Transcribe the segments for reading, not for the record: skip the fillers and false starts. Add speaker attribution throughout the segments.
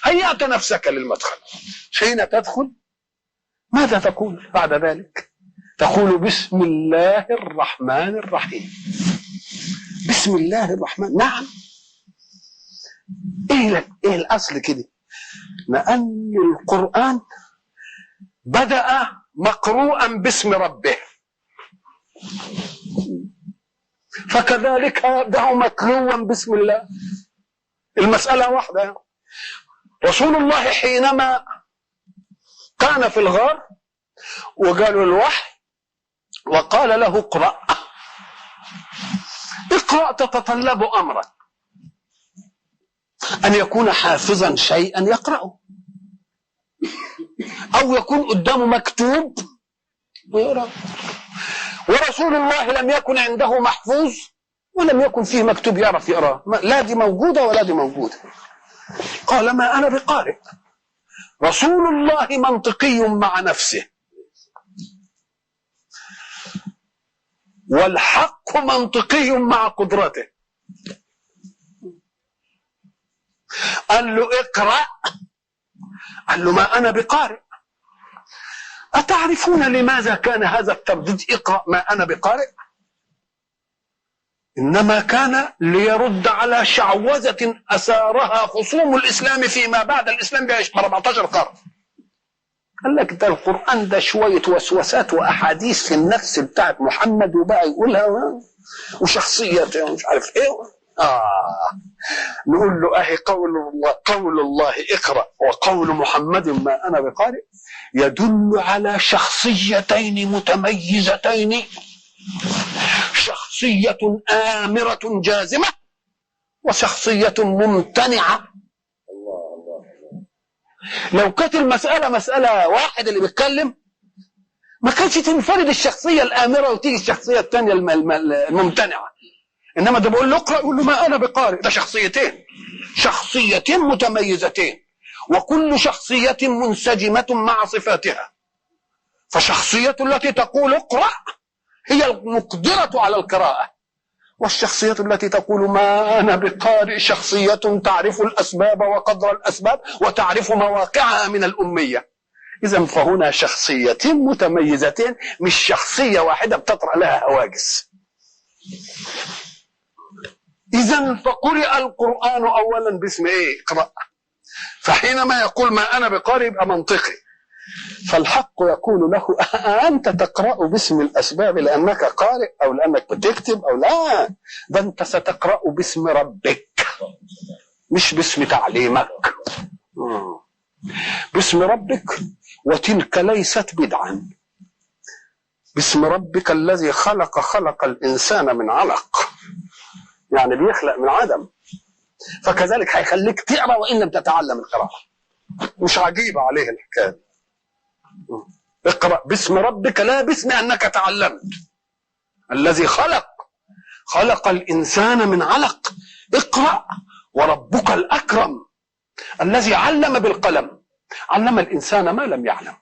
Speaker 1: هيأت نفسك للمدخل. حين تدخل ماذا تقول بعد ذلك؟ تقول بسم الله الرحمن الرحيم. بسم الله الرحمن. نعم. ايه الاصل كده؟ لأن القرآن بدأ مقروءا باسم ربه، فكذلك يبدأ متلوا باسم الله. المسألة واحدة. رسول الله حينما كان في الغار وقالوا الوحي وقال له اقرأ، اقرأ تتطلب أمرا، أن يكون حافظا شيئا يقرأه، أو يكون قدامه مكتوب ويقرأ. ورسول الله لم يكن عنده محفوظ ولم يكن فيه مكتوب يعرف يقرأه، لا دي موجودة ولا دي موجودة. قال ما أنا بقارئ. رسول الله منطقي مع نفسه، والحق منطقي مع قدرته. قال له اقرأ، قال له ما أنا بقارئ. أتعرفون لماذا كان هذا الترديد اقرأ ما أنا بقارئ؟ إنما كان ليرد على شعوذة أثارها خصوم الإسلام فيما بعد الإسلام ب 14 قرن. قال لك ده القرآن ده شوية وسوسات وأحاديث في النفس بتاعت محمد وبقى يقولها وشخصيته ومش عارف إيه. نقول له أهي قول الله اقرأ وقول محمد ما أنا بقارئ يدل على شخصيتين متميزتين، شخصية آمرة جازمة وشخصية ممتنعة. لو كانت المسألة مسألة واحد اللي بيتكلم ما كانش تنفرد الشخصية الآمرة وتيجي الشخصية الثانية الممتنعة. إنما ده بقول له اقرأ يقول له ما أنا بقارئ. ده شخصيتين متميزتين، وكل شخصية منسجمة مع صفاتها. فشخصية التي تقول اقرأ هي المقدرة على القراءة، والشخصية التي تقول ما أنا بقارئ شخصية تعرف الأسباب وقدر الأسباب وتعرف مواقعها من الأمية. إذن فهنا شخصيتين متميزتين، مش شخصية واحدة بتطرأ لها هواجس. إذن فقرئ القرآن أولا باسم إيه؟ اقرأ. فحينما يقول ما أنا بقارئ يبقى منطقي. فالحق يقول له أنت تقرأ باسم الأسباب لأنك قارئ أو لأنك بتكتب أو لا، ده أنت ستقرأ باسم ربك مش باسم تعليمك. باسم ربك، وتلك ليست بدعا. باسم ربك الذي خلق الإنسان من علق، يعني بيخلق من عدم، فكذلك هيخليك تقرأ وإن لم تتعلم القراءة. مش عجيبة عليه الحكاية. اقرأ باسم ربك لا باسم أنك تعلمت. الذي خلق الإنسان من علق. اقرأ وربك الأكرم الذي علم بالقلم، علم الإنسان ما لم يعلم.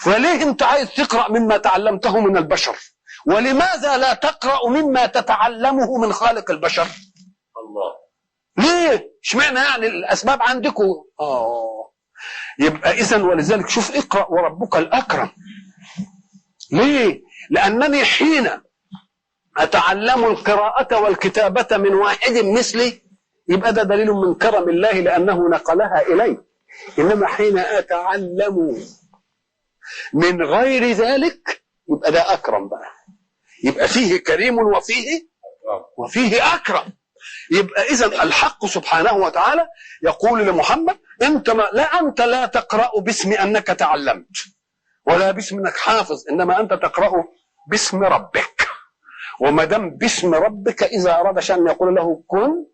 Speaker 1: فليه أنت عايز تقرأ مما تعلمته من البشر؟ ولماذا لا تقرأ مما تتعلمه من خالق البشر؟ الله. ليه؟ اشمعنى يعني الأسباب عندكم؟ يبقى إذن ولذلك شوف اقرأ وربك الأكرم. ليه؟ لأنني حين أتعلم القراءة والكتابة من واحد مثلي يبقى ده دليل من كرم الله لأنه نقلها إلي. إنما حين أتعلم من غير ذلك يبقى ده أكرم بقى، يبقى فيه كريم وفيه أكرم. يبقى إذن الحق سبحانه وتعالى يقول لمحمد أنت لا تقرأ باسم أنك تعلمت ولا باسم أنك حافظ، إنما أنت تقرأ باسم ربك. وما دام باسم ربك إذا أراد شأن يقول له كن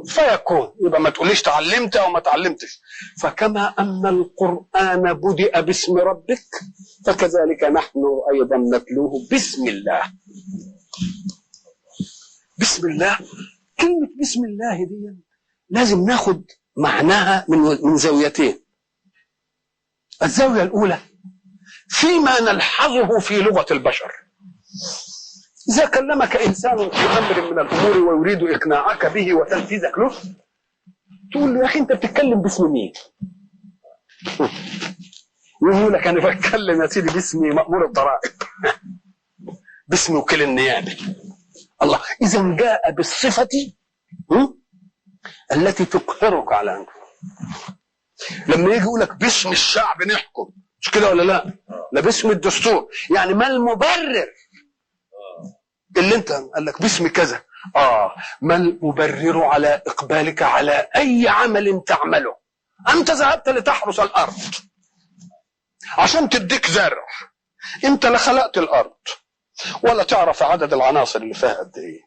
Speaker 1: فيكون، يبقى ما تقوليش تعلمت أو ما تعلمتش. فكما أن القرآن بدأ باسم ربك فكذلك نحن أيضا نتلوه باسم الله. بسم الله. كلمة بسم الله دي لازم ناخد معناها من زاويتين. الزاوية الأولى فيما نلحظه في لغة البشر. إذا كلمك إنسان في أمر من الأمور ويريد إقناعك به وتنفيذك له تقول له يا اخي انت بتتكلم باسم مين؟ يقول لك انا بتكلم يا سيدي باسمي مأمور الضرائب، باسم وكيل النيابه. الله، اذا جاء بالصفه التي تقهرك على انت. لما يجي يقول لك باسم الشعب نحكم، مش كده ولا لا؟ لا، باسم الدستور. يعني ما المبرر اللي انت قال لك باسم كذا؟ ما المبرر على اقبالك على اي عمل تعمله؟ انت ذهبت لتحرس الارض عشان تديك زرع، انت لا خلقت الارض ولا تعرف عدد العناصر اللي فيها قد ايه،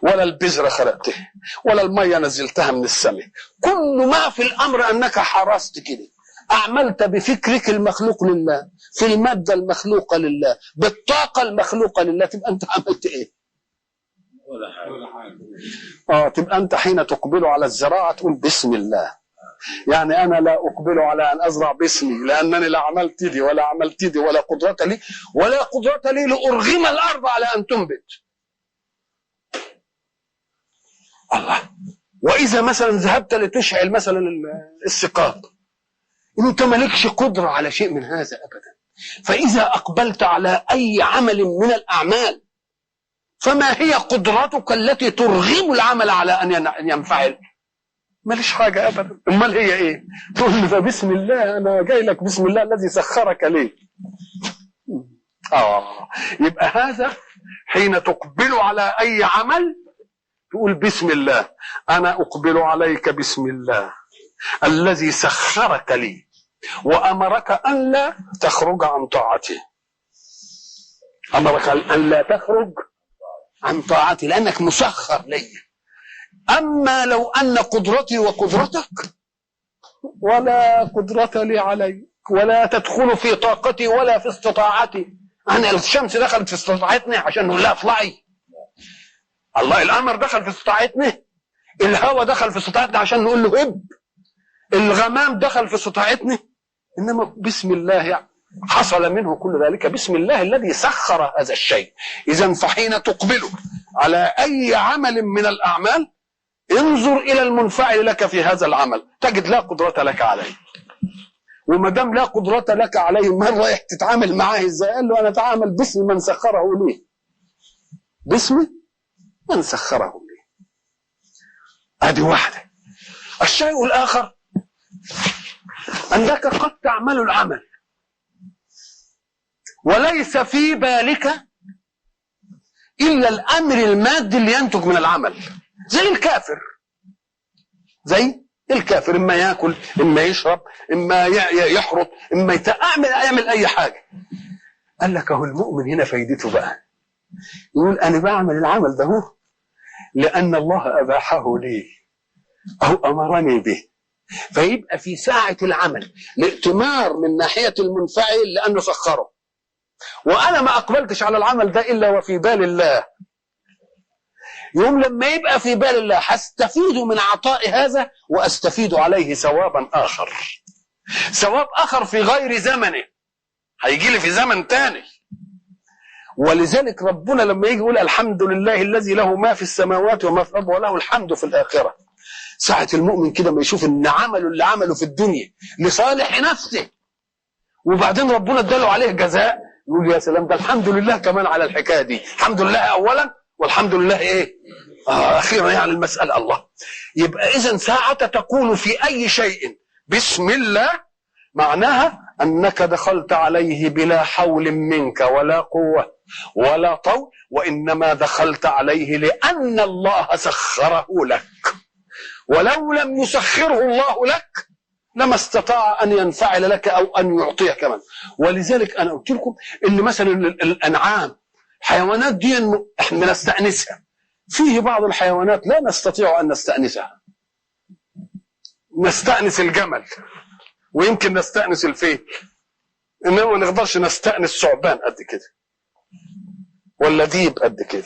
Speaker 1: ولا البذره خلقتها، ولا الميه نزلتها من السماء. كل ما في الامر انك حرست كده، اعملت بفكرك المخلوق لله، في الماده المخلوقه لله، بالطاقه المخلوقه لله، تبقى انت عملت ايه؟ ولا حاجه. تبقى انت حين تقبل على الزراعه تقول بسم الله. يعني انا لا اقبل على ان ازرع باسمي، لانني لا عملت دي ولا عملت دي، ولا قدره لي ولا قدره لي لارغم الارض على ان تنبت. الله. واذا مثلا ذهبت لتشعل مثلا السقاط، انت مالكش قدره على شيء من هذا ابدا. فاذا اقبلت على اي عمل من الاعمال، فما هي قدرتك التي ترغم العمل على ان ينفعل؟ ماليش حاجه ابدا. امال هي ايه؟ تقول لي فبسم الله، انا جاي لك بسم الله الذي سخرك لي. يبقى هذا حين تقبل على اي عمل تقول بسم الله، انا اقبل عليك بسم الله الذي سخرك لي وامرك ان لا تخرج عن طاعته. امرك ان لا تخرج عن طاعتي لانك مسخر لي. اما لو ان قدرتي وقدرتك ولا قدرة لي عليك، ولا تدخل في طاقتي ولا في استطاعتي. انا الشمس دخلت في استطاعتنا عشان نقول لها اطلعي؟ الله، القمر دخل في استطاعتنا، الهواء دخل في استطاعتنا عشان نقول له هب، الغمام دخل في استطاعتنا. انما بسم الله يعني حصل منه كل ذلك بسم الله الذي سخر هذا الشيء. اذا فحين تقبل على اي عمل من الاعمال انظر الى المنفعل لك في هذا العمل، تجد لا قدرة لك عليه. وما دام لا قدرة لك عليه، ما رايح تتعامل معاه ازاي؟ قال له انا اتعامل باسم من سخره لي، باسم من سخره لي. ادي واحدة. الشيء الاخر انك قد تعمل العمل وليس في بالك الا الامر المادي اللي ينتج من العمل، زي الكافر. زي الكافر، اما ياكل، اما يشرب، اما يحرط، اما يعمل اي حاجه. قال لك اهو المؤمن هنا فايدته بقى، يقول انا بعمل العمل ده هو لان الله اباحه لي او امرني به. فيبقى في ساعه العمل الائتمار من ناحيه المنفعل لانه سخره، وانا ما اقبلتش على العمل ده الا وفي بال الله. يوم لما يبقى في بال الله هستفيد من عطاء هذا واستفيد عليه ثوابا اخر، ثواب اخر في غير زمنه، هيجي لي في زمن تاني. ولذلك ربنا لما يجي يقول الحمد لله الذي له ما في السماوات وما في الارض وله الحمد في الاخره، ساعه المؤمن كده ما يشوف ان عمله اللي عمله في الدنيا لصالح نفسه وبعدين ربنا اداله عليه جزاء، يقول يا سلام، ده الحمد لله كمان على الحكايه دي. الحمد لله اولا والحمد لله ايه؟ اخيرا. يعني المساله الله. يبقى اذا ساعه تقول في اي شيء بسم الله معناها انك دخلت عليه بلا حول منك ولا قوه ولا طول، وانما دخلت عليه لان الله سخره لك، ولو لم يسخره الله لك لما استطاع ان ينفعل لك او ان يعطيك كمان. ولذلك انا قلت لكم ان مثلا الانعام، حيوانات دي احنا نستأنسها، فيه بعض الحيوانات لا نستطيع ان نستأنسها. نستأنس الجمل ويمكن نستأنس الفيل، انما ما نقدرش نستأنس ثعبان قد كده ولا ديب قد كده.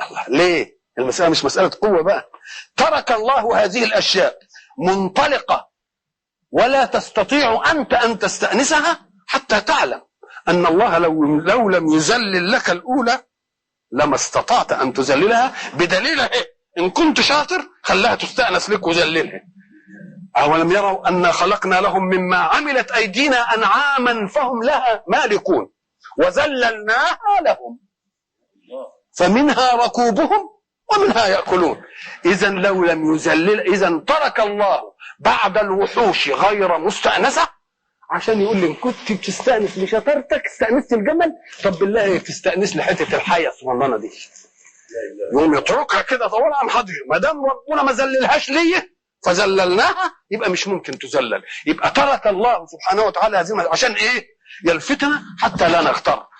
Speaker 1: الله، ليه؟ المسألة مش مسألة قوة بقى. ترك الله هذه الاشياء منطلقة ولا تستطيع انت ان تستأنسها حتى تعلم ان الله لو لم يذلل لك الاولى لما استطعت ان تذللها، بدليل ايه؟ ان كنت شاطر خلاها تستأنس لك وذللها. أولم يروا أنا خلقنا لهم مما عملت أيدينا أنعاما فهم لها مالكون وذللناها لهم فمنها ركوبهم ومنها يأكلون. إذا لو لم يذلل، إذا ترك الله بعد الوحوش غير مستأنسة عشان يقول لي إن كنت بتستأنس لشطارتك استأنست الجمل، طب بالله تستأنس لحتة الحية الصغننة دي. يقوم يتركها كده طوال عن حضره، ما دام ربنا ما ذللهاش ليه فذللناها يبقى مش ممكن تذلل. يبقى ترك الله سبحانه وتعالى هذه عشان ايه؟ يلفتنا حتى لا نغتر.